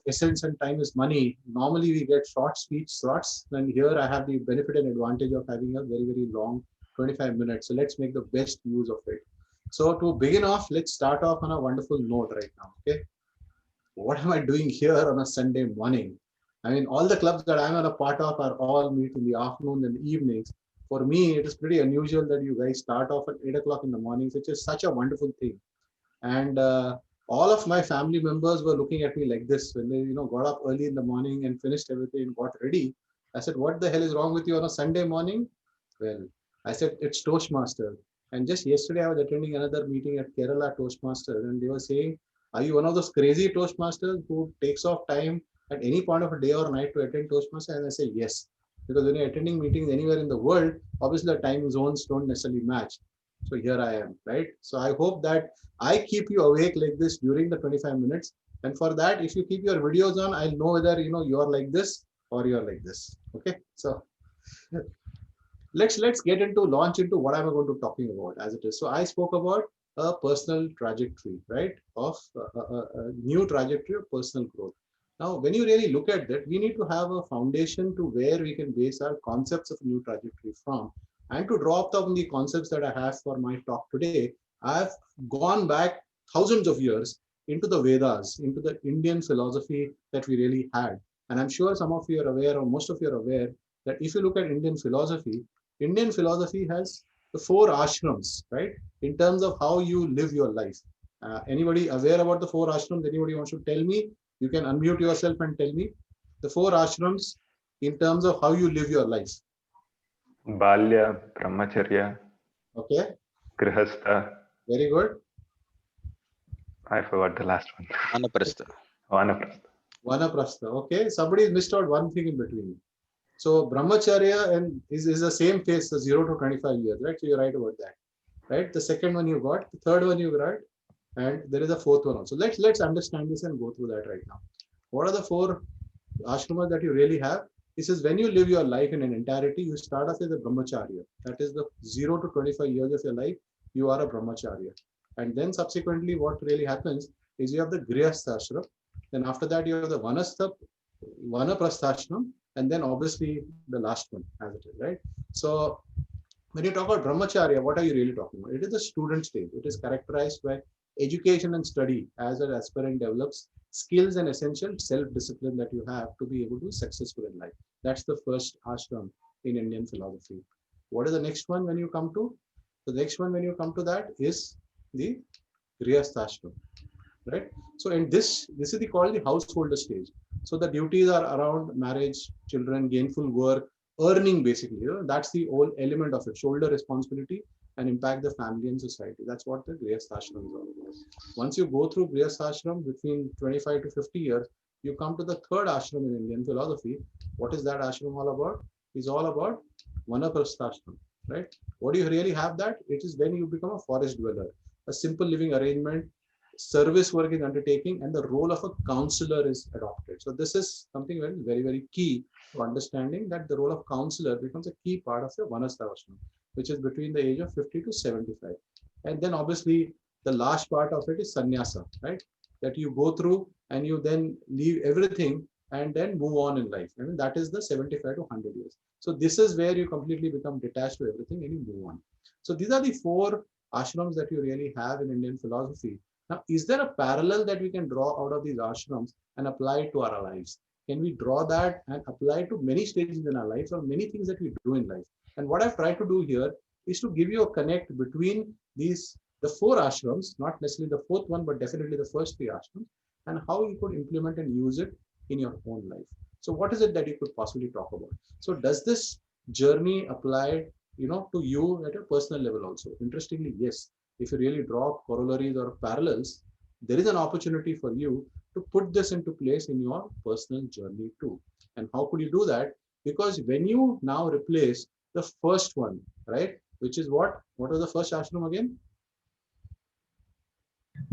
essence and time is money, normally we get short speech slots. And here I have the benefit and advantage of having a very, very long 25 minutes. So let's make the best use of it. So to begin off, let's start off on a wonderful note right now. Okay. What am I doing here on a Sunday morning? I mean, all the clubs that I'm a part of are all meet in the afternoon and the evenings. For me, it is pretty unusual that you guys start off at 8 o'clock in the morning, which is such a wonderful thing. And all of my family members were looking at me like this when they, got up early in the morning and finished everything and got ready. I said, "What the hell is wrong with you on a Sunday morning?" Well, I said, "It's Toastmaster." And just yesterday, I was attending another meeting at Kerala Toastmasters, and they were saying, "Are you one of those crazy Toastmasters who takes off time at any point of a day or night to attend Toastmasters?" And I say, "Yes." Because when you're attending meetings anywhere in the world, obviously the time zones don't necessarily match. So here I am, right? So I hope that I keep you awake like this during the 25 minutes. And for that, if you keep your videos on, I'll know whether you're like this or you're like this. Okay. So let's get into launch into what I'm going to talking about as it is. So I spoke about a personal trajectory, right? Of a new trajectory of personal growth. Now, when you really look at that, we need to have a foundation to where we can base our concepts of new trajectory from. And to draw up the concepts that I have for my talk today, I've gone back thousands of years into the Vedas, into the Indian philosophy that we really had. And I'm sure some of you are aware, or most of you are aware, that if you look at Indian philosophy has the four ashrams, right? In terms of how you live your life. Anybody aware about the four ashrams? Anybody wants to tell me? You can unmute yourself and tell me the four ashrams in terms of how you live your life. Balya, Brahmacharya, okay, Grihastha. Very good. I forgot the last one. Vanaprastha. Vanaprastha. Okay, somebody missed out one thing in between. So Brahmacharya and is the same phase, the 0 to 25 years, right? So you're right about that, right? The second one you got, the third one you got, and there is a fourth one also. Let's understand this and go through that right now. What are the four ashramas that you really have? This is when you live your life in an entirety, you start off as a brahmacharya. That is the 0 to 25 years of your life, you are a brahmacharya. And then subsequently what really happens is you have the grihastha ashram. Then after that you have the vanaprasthashram, and then obviously the last one as it is, right? So when you talk about brahmacharya, what are you really talking about? It is the student stage. It is characterized by education and study as an aspirant develops skills and essential self-discipline that you have to be able to be successful in life. That's the first ashram in Indian philosophy. What is the next one when you come to? The next one when you come to that is the grihastha ashram, right? So in this is called the householder stage. So the duties are around marriage, children, gainful work, earning basically. That's the whole element of it. Shoulder responsibility and impact the family and society. That's what the grihastha ashram is all about. Once you go through grihastha ashram between 25 to 50 years, you come to the third ashram in Indian philosophy. What is that ashram all about? It's all about vanaprastha ashram, right? What do you really have that? It is when you become a forest dweller. A simple living arrangement, service work is undertaking, and the role of a counselor is adopted. So this is something very, very key to understanding that the role of counselor becomes a key part of the Vanastha ashram, which is between the age of 50 to 75. And then obviously the last part of it is sannyasa, right? That you go through and you then leave everything and then move on in life. I mean, that is the 75 to 100 years. So this is where you completely become detached to everything and you move on. So these are the four ashrams that you really have in Indian philosophy. Now, is there a parallel that we can draw out of these ashrams and apply it to our lives? Can we draw that and apply it to many stages in our lives or many things that we do in life? And what I've tried to do here is to give you a connect between the four ashrams, not necessarily the fourth one, but definitely the first three ashrams, and how you could implement and use it in your own life. So what is it that you could possibly talk about? So does this journey apply, to you at a personal level also? Interestingly, yes. If you really draw corollaries or parallels, there is an opportunity for you to put this into place in your personal journey too. And how could you do that? Because when you now replace the first one, right, which is what was the first ashram again?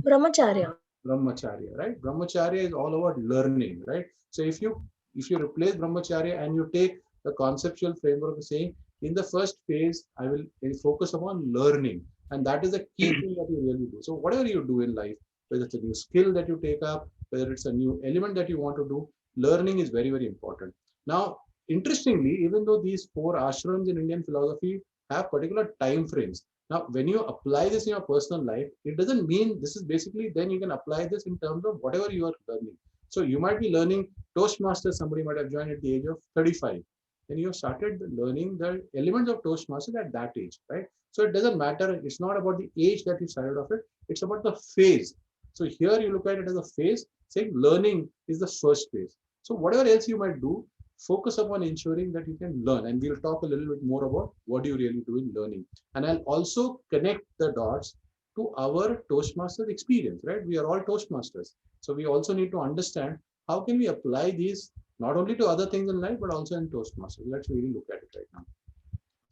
Brahmacharya. Brahmacharya, right? Brahmacharya is all about learning, right? So if you replace Brahmacharya and you take the conceptual framework of saying, in the first phase, I will focus upon learning. And that is the key thing that you really do. So whatever you do in life, whether it's a new skill that you take up, whether it's a new element that you want to do, learning is very, very important. Now, interestingly, even though these four ashrams in Indian philosophy have particular time frames, now when you apply this in your personal life, it doesn't mean this is basically then you can apply this in terms of whatever you are learning. So you might be learning Toastmasters, somebody might have joined at the age of 35. Then you have started learning the elements of Toastmasters at that age, right? So it doesn't matter. It's not about the age that you started off it. It's about the phase. So here you look at it as a phase, saying learning is the first phase. So whatever else you might do, focus upon ensuring that you can learn. And we'll talk a little bit more about what do you really do in learning. And I'll also connect the dots to our Toastmasters experience, right? We are all Toastmasters. So we also need to understand how can we apply these not only to other things in life, but also in Toastmasters. Let's really look at it right now.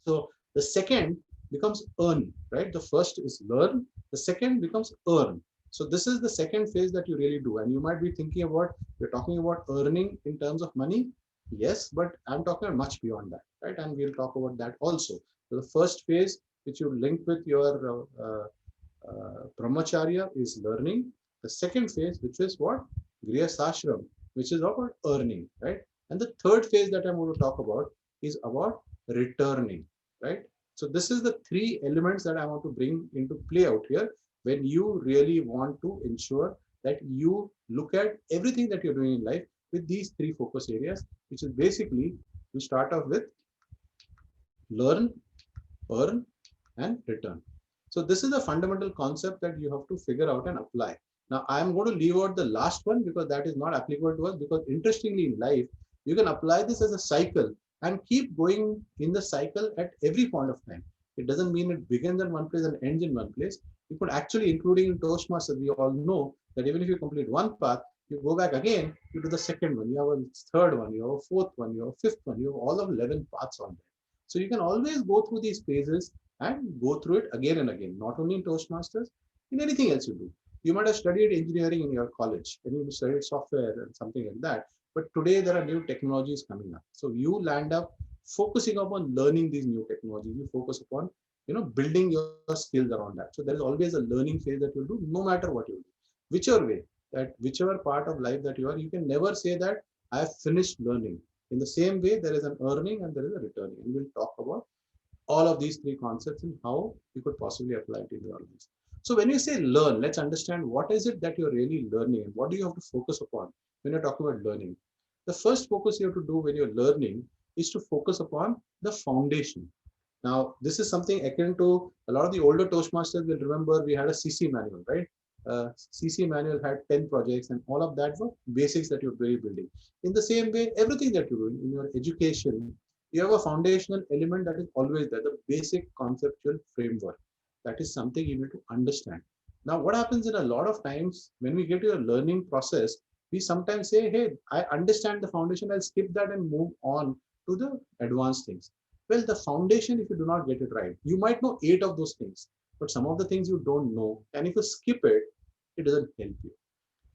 So the second becomes earn, right? The first is learn. The second becomes earn. So this is the second phase that you really do. And you might be thinking about, you're talking about earning in terms of money. Yes, but I'm talking much beyond that, right? And we'll talk about that also. So the first phase, which you link with your brahmacharya, is learning. The second phase, which is what? Grihasthashram, which is about earning, right? And the third phase that I'm going to talk about is about returning, right? So this is the three elements that I want to bring into play out here when you really want to ensure that you look at everything that you're doing in life with these three focus areas, which is basically you start off with learn, earn, and return. So this is a fundamental concept that you have to figure out and apply. Now, I'm going to leave out the last one because that is not applicable to us, because interestingly in life, you can apply this as a cycle and keep going in the cycle at every point of time. It doesn't mean it begins in one place and ends in one place. You could actually, including in Toastmasters, we all know that even if you complete one path, you go back again, you do the second one, you have a third one, you have a fourth one, you have a fifth one, you have all of 11 paths on there. So you can always go through these phases and go through it again and again, not only in Toastmasters, in anything else you do. You might have studied engineering in your college and you studied software and something like that. But today there are new technologies coming up. So you land up focusing upon learning these new technologies. You focus upon, building your skills around that. So there is always a learning phase that you'll do, no matter what you do. Whichever way, that whichever part of life that you can never say that I have finished learning. In the same way, there is an earning and there is a returning. And we'll talk about all of these three concepts and how you could possibly apply it in your life. So when you say learn, let's understand what is it that you're really learning and what do you have to focus upon when you're talking about learning. The first focus you have to do when you're learning is to focus upon the foundation. Now, this is something akin to a lot of the older Toastmasters will remember we had a CC manual, right? CC manual had 10 projects and all of that were basics that you're really building. In the same way, everything that you're doing in your education, you have a foundational element that is always there, the basic conceptual framework. That is something you need to understand. Now, what happens in a lot of times when we get to a learning process, we sometimes say, hey, I understand the foundation, I'll skip that and move on to the advanced things. Well, the foundation, if you do not get it right, you might know 8 of those things, but some of the things you don't know. And if you skip it, it doesn't help you.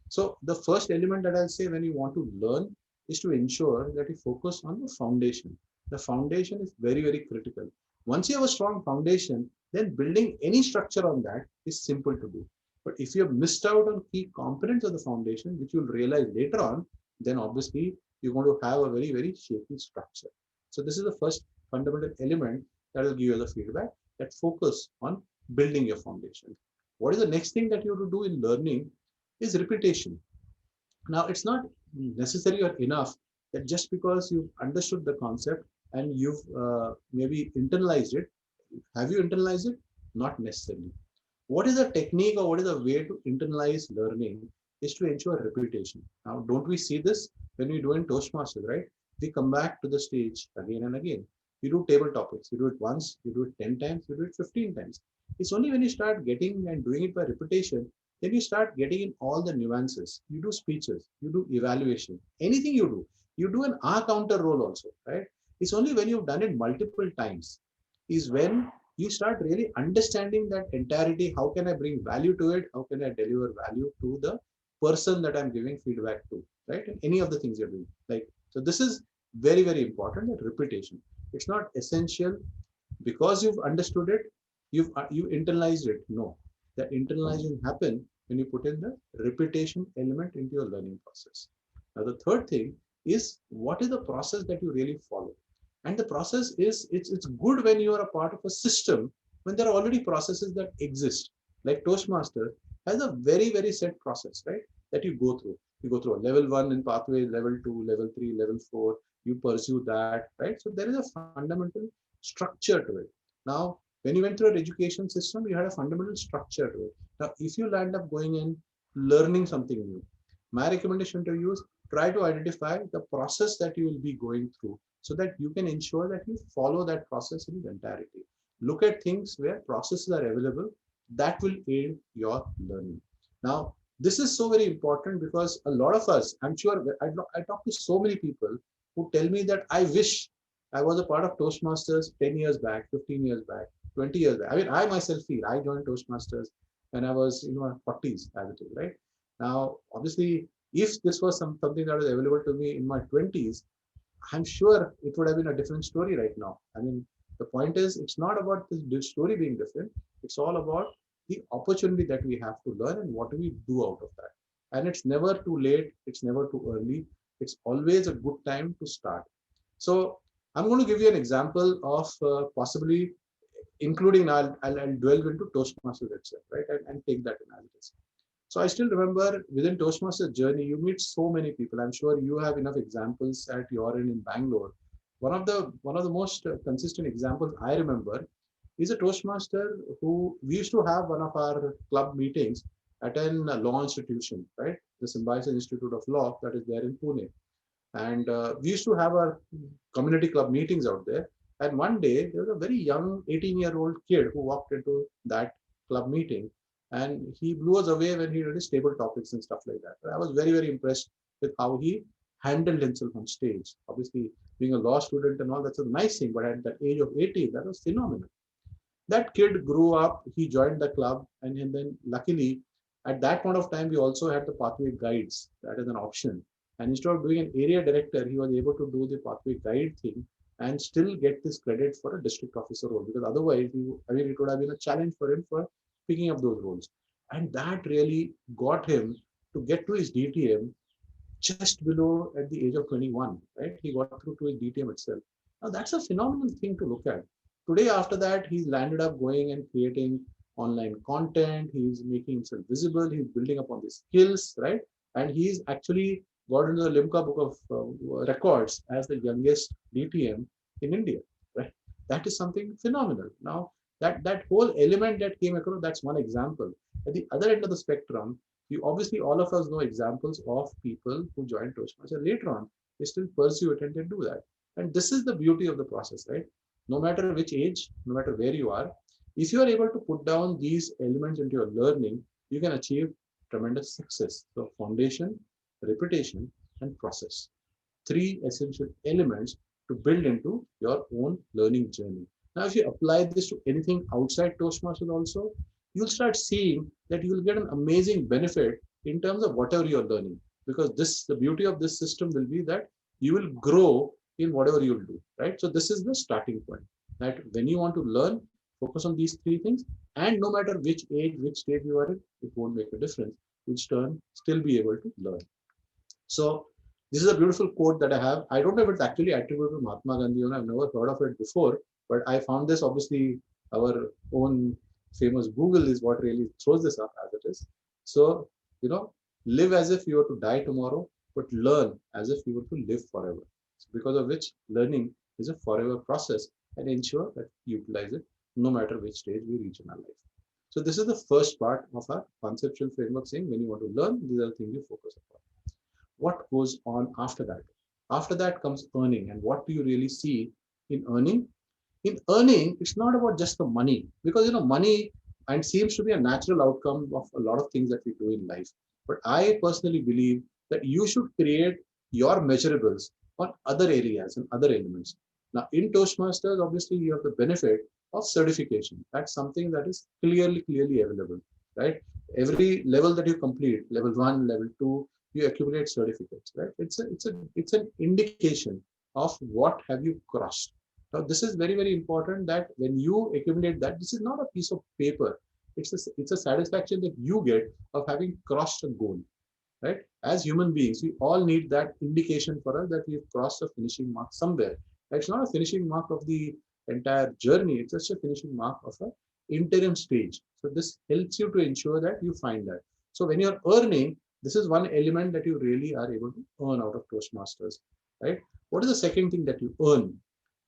So the first element that I'll say when you want to learn is to ensure that you focus on the foundation. The foundation is very, very critical. Once you have a strong foundation, then building any structure on that is simple to do. But if you have missed out on key components of the foundation, which you'll realize later on, then obviously you're going to have a very, very shaky structure. So this is the first fundamental element that will give you the feedback, that focus on building your foundation. What is the next thing that you have to do in learning is repetition. Now, it's not necessary or enough that just because you've understood the concept and you've maybe internalized it, have you internalized it? Not necessarily. What is a technique or what is a way to internalize learning is to ensure repetition. Now, don't we see this when we do in Toastmasters, right? We come back to the stage again and again. You do table topics. You do it once, you do it 10 times, you do it 15 times. It's only when you start getting and doing it by repetition, then you start getting in all the nuances. You do speeches, you do evaluation, anything you do an R counter role also, right? It's only when you've done it multiple times is when you start really understanding that entirety. How can I bring value to it? How can I deliver value to the person that I'm giving feedback to, right? And any of the things you're doing. So this is very, very important, that repetition. It's not essential because you've understood it, you've internalized it. No, that internalization happen when you put in the repetition element into your learning process. Now, the third thing is what is the process that you really follow? And the process is it's good when you are a part of a system when there are already processes that exist. Like Toastmaster has a very set process, right? That you go through. You go through a level one in pathway, level two, level three, level four. You pursue that, right? So there is a fundamental structure to it. Now, when you went through an education system, you had a fundamental structure to it. Now, if you land up going in learning something new, my recommendation to you is try to identify the process that you will be going through so that you can ensure that you follow that process in its entirety. Look at things where processes are available that will aid your learning. Now, this is so very important because a lot of us, I'm sure, I talk to so many people who tell me that I wish I was a part of Toastmasters 10 years back, 15 years back, 20 years back. I mean, I myself feel I joined Toastmasters when I was, 40s as it is, right? Now, obviously, if this was something that was available to me in my 20s, I'm sure it would have been a different story right now. I mean, the point is, it's not about the story being different. It's all about the opportunity that we have to learn and what do we do out of that. And it's never too late. It's never too early. It's always a good time to start. So I'm going to give you an example of possibly including, I'll delve into Toastmasters itself, right? And take that analysis. So I still remember within Toastmasters journey, you meet so many people. I'm sure you have enough examples at your end in Bangalore. One of the most consistent examples I remember is a Toastmaster who we used to have one of our club meetings at a law institution, right? The Symbiosis Institute of Law that is there in Pune. And we used to have our community club meetings out there. And one day there was a very young 18-year-old kid who walked into that club meeting, and he blew us away when he did his table topics and stuff like that. I was very impressed with how he handled himself on stage. Obviously, being a law student and all, that's a nice thing, but at that age of 18, that was phenomenal. That kid grew up, he joined the club, and then luckily, at that point of time, we also had the pathway guides. That is an option. And instead of doing an area director, he was able to do the pathway guide thing and still get this credit for a district officer role. Because otherwise, it would have been a challenge for him for picking up those roles. And that really got him to get to his DTM just below at the age of 21, right? He got through to his DTM itself. Now, that's a phenomenal thing to look at. Today, after that, he's landed up going and creating online content. He's making himself visible. He's building upon the skills, right? And he's actually got into the Limca Book of Records as the youngest DTM in India, right? That is something phenomenal. Now, that whole element that came across, that's one example. At the other end of the spectrum, you obviously all of us know examples of people who joined Toastmasters. Later on, they still pursue it and they do that. And this is the beauty of the process, right? No matter which age, no matter where you are, if you are able to put down these elements into your learning, you can achieve tremendous success. So foundation, repetition, and process. Three essential elements to build into your own learning journey. Now, if you apply this to anything outside Toastmasters also, you'll start seeing that you will get an amazing benefit in terms of whatever you're learning. Because the beauty of this system will be that you will grow in whatever you'll do, right? So this is the starting point, that when you want to learn, focus on these three things, and no matter which age, which stage you are in, it won't make a difference. You'll still be able to learn. So this is a beautiful quote that I have. I don't know if it's actually attributed to Mahatma Gandhi, I've never heard of it before, but I found this, obviously our own famous Google is what really throws this up as it is. So, live as if you were to die tomorrow, but learn as if you were to live forever. Because of which learning is a forever process, and ensure that you utilize it no matter which stage we reach in our life. So this is the first part of our conceptual framework, saying when you want to learn, these are the things you focus upon. What goes on after that? After that comes earning. And what do you really see in earning? In earning, it's not about just the money, because money and seems to be a natural outcome of a lot of things that we do in life. But I personally believe that you should create your measurables on other areas and other elements. Now, in Toastmasters, obviously, you have the benefit of certification. That's something that is clearly available, right? Every level that you complete, level 1, level 2, you accumulate certificates, right? It's an indication of what have you crossed. Now, this is very important, that when you accumulate that, this is not a piece of paper It's a satisfaction that you get of having crossed a goal, right? As human beings, we all need that indication for us that we've crossed a finishing mark somewhere. It's not a finishing mark of the entire journey, it's just a finishing mark of an interim stage. So this helps you to ensure that you find that. So when you're earning, this is one element that you really are able to earn out of Toastmasters, right? What is the second thing that you earn?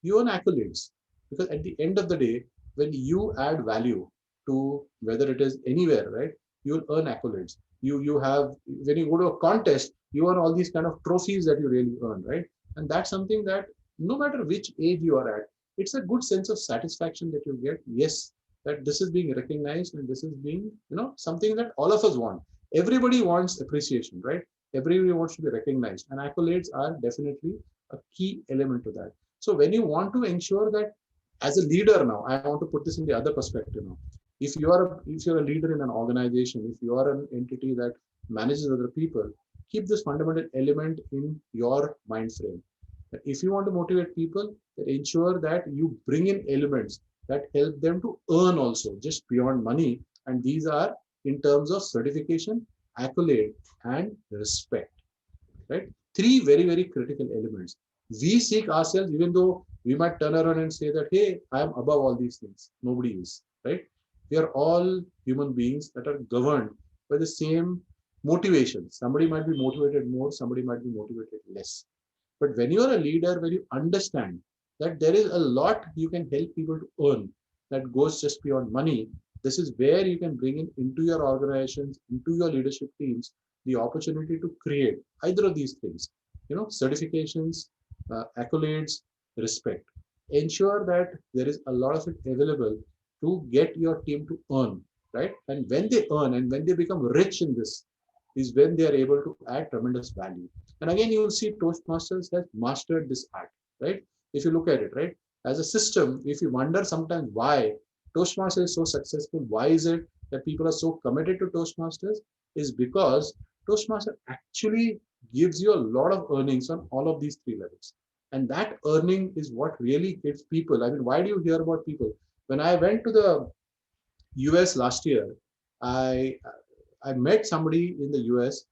You earn accolades, because at the end of the day, when you add value to whether it is anywhere, right, you'll earn accolades. You have, when you go to a contest, you earn all these kind of trophies that you really earn, right? And that's something that no matter which age you are at, it's a good sense of satisfaction that you get. Yes, that this is being recognized and this is being, something that all of us want. Everybody wants appreciation, right? Everybody wants to be recognized, and accolades are definitely a key element to that. So when you want to ensure that, as a leader now, I want to put this in the other perspective now. If you're a leader in an organization, if you are an entity that manages other people, keep this fundamental element in your mind frame. That if you want to motivate people, then ensure that you bring in elements that help them to earn also, just beyond money. And these are in terms of certification, accolade, and respect, right? Three very, very critical elements. We seek ourselves, even though we might turn around and say that, hey, I am above all these things. Nobody is, right? We are all human beings that are governed by the same motivation. Somebody might be motivated more, somebody might be motivated less. But when you are a leader, when you understand that there is a lot you can help people to earn that goes just beyond money, this is where you can bring in into your organizations, into your leadership teams, the opportunity to create either of these things, certifications, accolades, respect. Ensure that there is a lot of it available to get your team to earn, right? And when they earn and when they become rich in this, is when they are able to add tremendous value. And again, you will see Toastmasters has mastered this art, right? If you look at it, right, as a system, if you wonder sometimes why Toastmasters is so successful, why is it that people are so committed to Toastmasters, is because Toastmaster actually gives you a lot of earnings on all of these three levels. And that earning is what really gives people. I mean, why do you hear about people? When I went to the US last year, I I met somebody in the US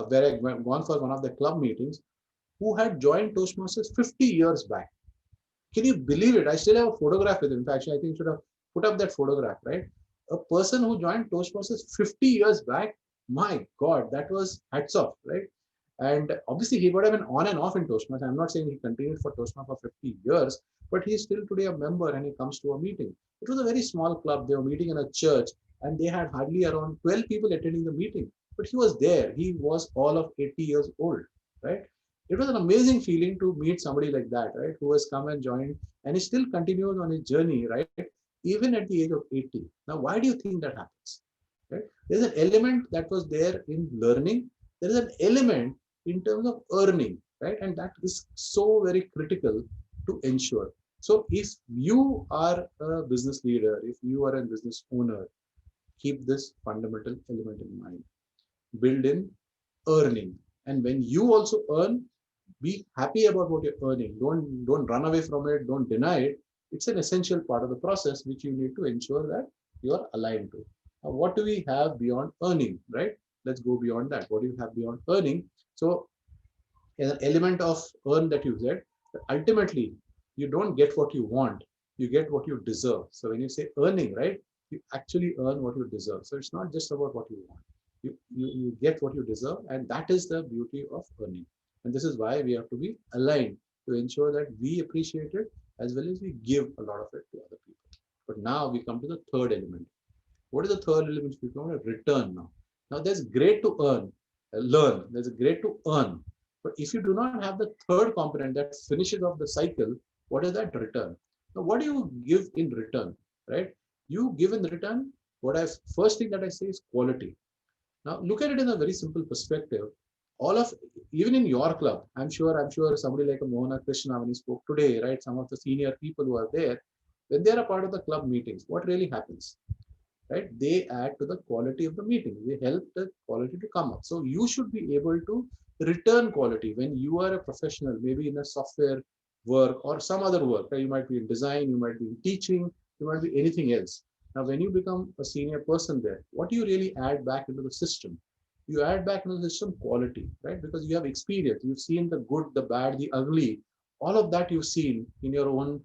where I went gone for one of the club meetings who had joined Toastmasters 50 years back. Can you believe it? I still have a photograph with him. In fact, I think I should have put up that photograph, right? A person who joined Toastmasters 50 years back, my God, that was hats off, right? And obviously, he would have been on and off in Toastmasters. I'm not saying he continued for Toastmasters for 50 years, but he's still today a member and he comes to a meeting. It was a very small club. They were meeting in a church and they had hardly around 12 people attending the meeting. But he was there. He was all of 80 years old, right? It was an amazing feeling to meet somebody like that, right? Who has come and joined and he still continues on his journey, right? Even at the age of 80. Now, why do you think that happens? Right? There's an element that was there in learning. There is an element in terms of earning, right? And that is so very critical to ensure. So if you are a business leader, if you are a business owner, keep this fundamental element in mind. Build in earning. And when you also earn, be happy about what you're earning. Don't run away from it. Don't deny it. It's an essential part of the process which you need to ensure that you are aligned to. Now, what do we have beyond earning, right? Let's go beyond that. What do you have beyond earning? So an element of earn that you get, ultimately you don't get what you want, you get what you deserve. So when you say earning, right, you actually earn what you deserve. So it's not just about what you want. You get what you deserve, and that is the beauty of earning. And this is why we have to be aligned to ensure that we appreciate it as well as we give a lot of it to other people. But now we come to the third element. What is the third element? We come to return now. Now there's great to earn, learn. There's a great to earn. But if you do not have the third component that finishes off the cycle, what is that return? Now, what do you give in return, right? You give in return, first thing that I say is quality. Now, look at it in a very simple perspective. All of, even in your club, I'm sure somebody like a Mohana Krishna, when he spoke today, right? Some of the senior people who are there, when they're a part of the club meetings, what really happens? Right? They add to the quality of the meeting. They help the quality to come up. So you should be able to return quality when you are a professional, maybe in a software work or some other work. Right? You might be in design, you might be in teaching, you might be anything else. Now, when you become a senior person there, what do you really add back into the system? You add back into the system quality, right? Because you have experience, you've seen the good, the bad, the ugly, all of that you've seen in your own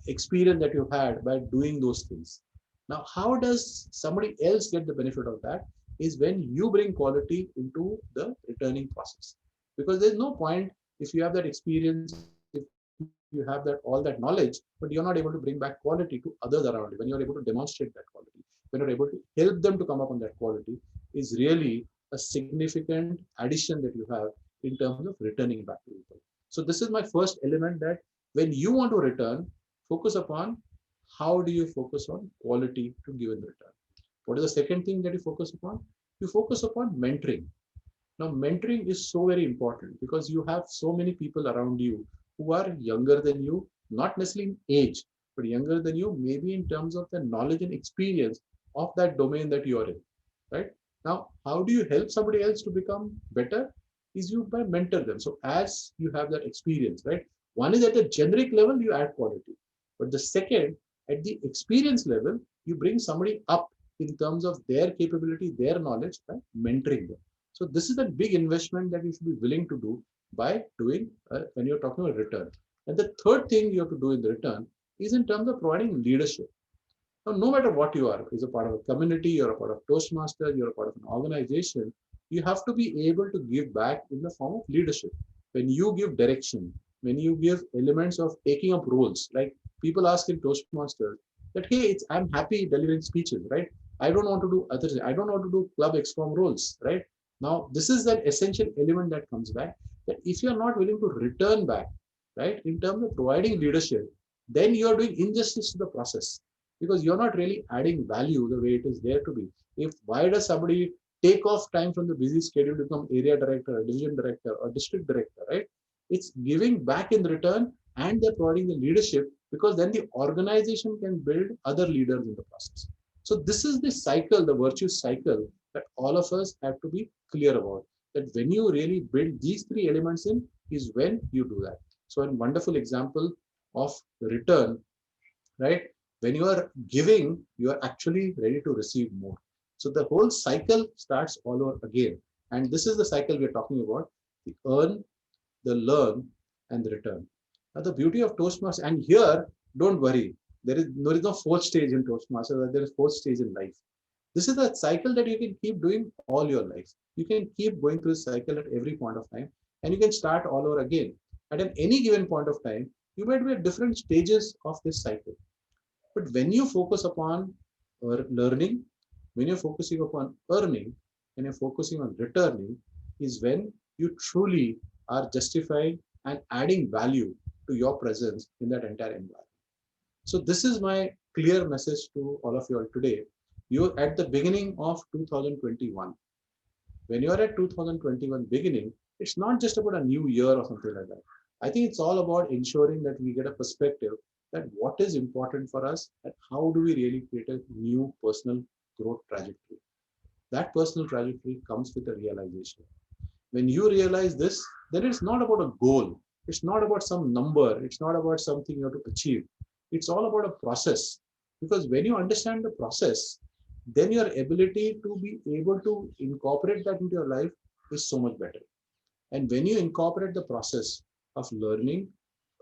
experience that you've had by doing those things. Now, how does somebody else get the benefit of that? Is when you bring quality into the returning process. Because there's no point if you have that experience, if you have that all that knowledge, but you're not able to bring back quality to others around you. When you're able to demonstrate that quality, when you're able to help them to come up on that quality, is really a significant addition that you have in terms of returning back to people. So this is my first element, that when you want to return, focus upon how do you focus on quality to give in return. What is the second thing that you focus upon? You focus upon mentoring. Now, mentoring is so very important because you have so many people around you who are younger than you, not necessarily in age, but younger than you, maybe in terms of the knowledge and experience of that domain that you are in, right? Now, how do you help somebody else to become better? Is you by mentor them. So as you have that experience, right? One is at the generic level, you add quality. But the second, at the experience level, you bring somebody up in terms of their capability, their knowledge by mentoring them. So this is a big investment that you should be willing to do by doing when you're talking about return. And the third thing you have to do in the return is in terms of providing leadership. Now, no matter what you are, is a part of a community, you're a part of Toastmasters, you're a part of an organization, you have to be able to give back in the form of leadership. When you give direction, when you give elements of taking up roles, like people ask in Toastmasters that, hey, I'm happy delivering speeches, right? I don't want to do others. I don't want to do club XCOM roles, right? Now, this is that essential element that comes back, that if you're not willing to return back, right, in terms of providing leadership, then you're doing injustice to the process because you're not really adding value the way it is there to be. If why does somebody take off time from the busy schedule to become area director, or division director, or district director, right? It's giving back in return and they're providing the leadership because then the organization can build other leaders in the process. So this is the cycle, the virtuous cycle that all of us have to be clear about. That when you really build these three elements in is when you do that. So a wonderful example of return, right? When you are giving, you are actually ready to receive more. So the whole cycle starts all over again. And this is the cycle we're talking about: the earn, the learn, and the return. Now, the beauty of Toastmasters, and here, don't worry, there is no fourth stage in Toastmasters, there is fourth stage in life. This is a cycle that you can keep doing all your life. You can keep going through this cycle at every point of time, and you can start all over again. And at any given point of time, you might be at different stages of this cycle. But when you focus upon learning, when you're focusing upon earning, when you're focusing on returning, is when you truly are justifying and adding value to your presence in that entire environment. So this is my clear message to all of you all today. You're at the beginning of 2021. When you're at 2021 beginning, it's not just about a new year or something like that. I think it's all about ensuring that we get a perspective that what is important for us and how do we really create a new personal growth trajectory. That personal trajectory comes with a realization. When you realize this, then it's not about a goal. It's not about some number. It's not about something you have to achieve. It's all about a process. Because when you understand the process, then your ability to be able to incorporate that into your life is so much better. And when you incorporate the process of learning,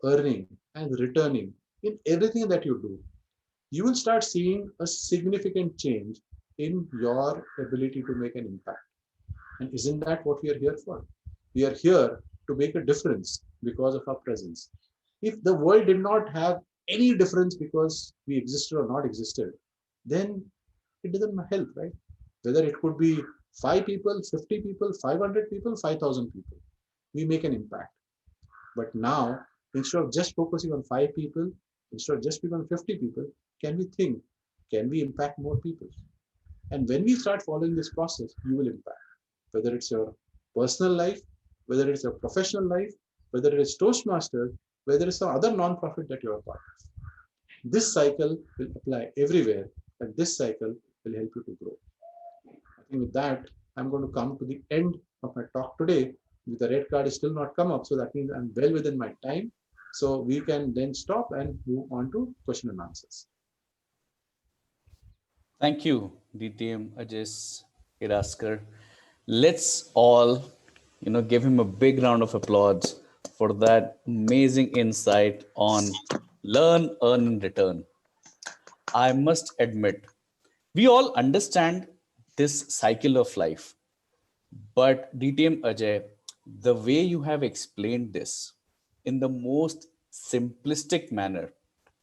earning, and returning in everything that you do, you will start seeing a significant change in your ability to make an impact. And isn't that what we are here for? We are here to make a difference because of our presence. If the world did not have any difference because we existed or not existed, then it doesn't help, right? Whether it could be 5 people, 50 people, 500 people, 5,000 people, we make an impact. But now, instead of just focusing on 5 people, instead of just focusing on 50 people, can we think, can we impact more people? And when we start following this process, you will impact. Whether it's your personal life, whether it's your professional life, whether it is Toastmasters, whether it's some other non-profit that you are part of. This cycle will apply everywhere, and this cycle will help you to grow. I think with that, I'm going to come to the end of my talk today. The red card is still not come up, so that means I'm well within my time. So we can then stop and move on to question and answers. Thank you, DTM Ajay Hiraskar. Let's all, give him a big round of applause for that amazing insight on learn, earn, and return. I must admit, we all understand this cycle of life, but DTM Ajay, the way you have explained this in the most simplistic manner,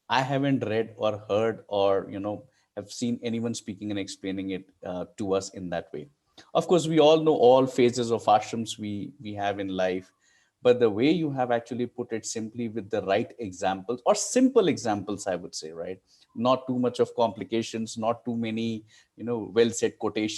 I haven't read or heard or have seen anyone speaking and explaining it to us in that way. Of course, we all know all phases of ashrams we have in life, but the way you have actually put it simply with the right examples or simple examples, I would say, right? Not too much of complications, not too many well said quotations